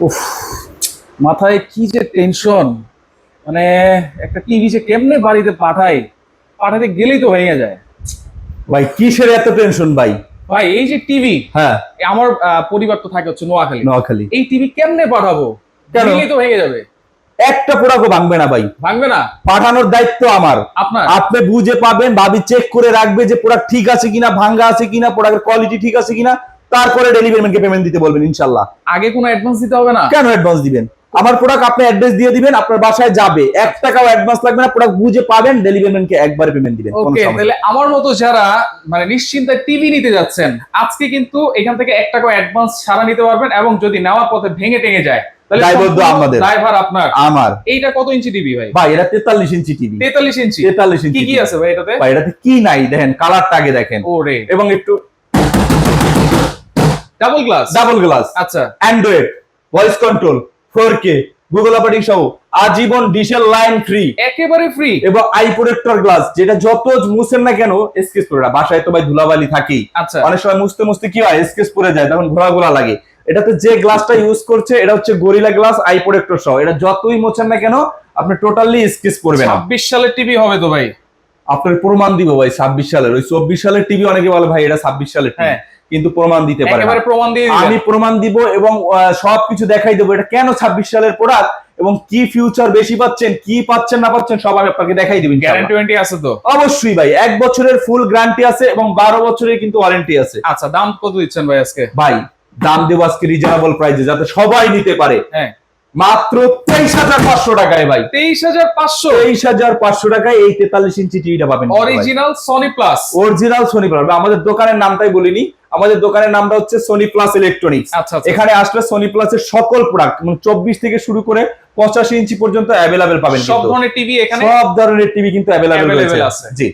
উফ, মাথায় কি যে টেনশন। মানে একটা টিভি যে কেমনে বাড়িতে পাঠাতে গেলেই তো ভেঙে যায়। ভাই কিসের এত টেনশন ভাই? ভাই এই যে টিভি, হ্যাঁ, আমার পরিবার তো থাকে হচ্ছে নোয়াখালী। নোয়াখালী। এই টিভি কেমনে পাঠাবো? কেন? গেলেই তো ভেঙে যাবে। একটা পোড়াকও ভাঙবে না ভাই, ভাঙবে না? পাঠানোর দায়িত্ব আমার। আপনার? আপনি বুঝে পাবেন, ভাবি চেক করে রাখবে যে প্রোডাক্ট ঠিক আছে কিনা, ভাঙ্গা আছে কিনা, প্রোডাক্টের কোয়ালিটি ঠিক আছে কিনা, তারপরে ডেলিভারি ম্যানকে পেমেন্ট দিতে বলবেন ইনশাল্লাহ। আগে কোনো অ্যাডভান্স দিতে হবে না? কেন অ্যাডভান্স দিবেন? আমার প্রোডাক্ট আপনি অ্যাড্রেস দিয়ে দিবেন, আপনার বাসায় যাবে, 1 টাকাও অ্যাডভান্স লাগবে না। প্রোডাক্ট বুঝে পাবেন, ডেলিভারি ম্যানকে একবারে পেমেন্ট দিবেন। ওকে, তাহলে আমার মতো যারা মানে নিশ্চিন্তায় টিভি নিতে যাচ্ছেন, আজকে কিন্তু এখান থেকে 1 টাকা অ্যাডভান্স ছাড়া নিতে পারবেন, এবং যদি নেওয়ার পথে ভেঙে টেঙে যায় তাহলে দায়বদ্ধ আমাদের। ড্রাইভার আপনার। আমার এইটা কত ইঞ্চি টিভি ভাই? ভাই এটা 43 ইঞ্চি টিভি। 43 ইঞ্চি? 43 ইঞ্চি কি কি আছে ভাই এটাতে? ভাই এটাতে কি নাই দেখেন, কালারটা আগে দেখেন। ওরে, এবং একটু ডাবল গ্লাস? Double glass. আচ্ছা, Android, voice control, 4K, Google operating সহ, আজীবন ডিশেল লাইন ফ্রি, একেবারে ফ্রি। এবং আই প্রোটেক্টর গ্লাস, যেটা যত মুছেন না কেন স্কেচ পড়ে না। বাসায় তো ভাই ধুলাবালি থাকেই, আচ্ছা, অনেক সময় মুছতে মুছতে কি হয়, স্কেচ পড়ে যায়, তখন ঘোলা ঘোলা লাগে। এটাতে যে গ্লাসটা ইউজ করছে এটা হচ্ছে গরিলা গ্লাস আই প্রোটেক্টর সহ। এটা যতই মোছেন না কেন আপনি টোটালি স্কেচ পড়বে না। 26 সালের টিভি হবে তো ভাই? আপনার প্রমাণ দিব ভাই 26 সালের। ওই 24 সালের টিভি অনেকে বলে ভাই এটা 26 সালের টিভি, হ্যাঁ, কিন্তু প্রমাণ দিতে পারে না। একেবারে প্রমাণ দিয়ে দিবেন? আমি প্রমাণ দিব এবং সবকিছু দেখাই দেবো এটা কেন 26 সালের প্রোডাক্ট, এবং কি ফিউচার বেশি পাচ্ছেন, কি পাচ্ছেন না পাচ্ছেন সব আমি আপনাকে দেখাই দিবেন। গ্যারান্টি ওয়ারেন্টি আছে তো? অবশ্যই ভাই, 1 বছরের ফুল গ্যারান্টি আছে এবং 12 বছরের কিন্তু ওয়ারেন্টি আছে। আচ্ছা, দাম কত দিচ্ছেন ভাই আজকে? ভাই দাম দেবো আজকে রিজনেবল প্রাইসে, যাতে সবাই নিতে পারে। হ্যাঁ, মাত্র 23,500 টাকায় ভাই। 23,500? 23,500 টাকায় এই 43 ইঞ্চি টিভিটা পাবেন। Original Sony plus? Original Sony plus. আমাদের দোকানের নামটাই বলিনি, আমাদের দোকানের নামটা হচ্ছে সোনি প্লাস ইলেকট্রনিক্স। আচ্ছা, আচ্ছা। এখানে আসলে সোনি প্লাসের সকল প্রোডাক্ট, মানে 24 থেকে শুরু করে 85 ইঞ্চি পর্যন্ত অ্যাভেলেবেল পাবেন। সব ধরনের টিভি এখানে? সব ধরনের টিভি কিন্তু অ্যাভেলেবেল Available আছে। আছে। জি।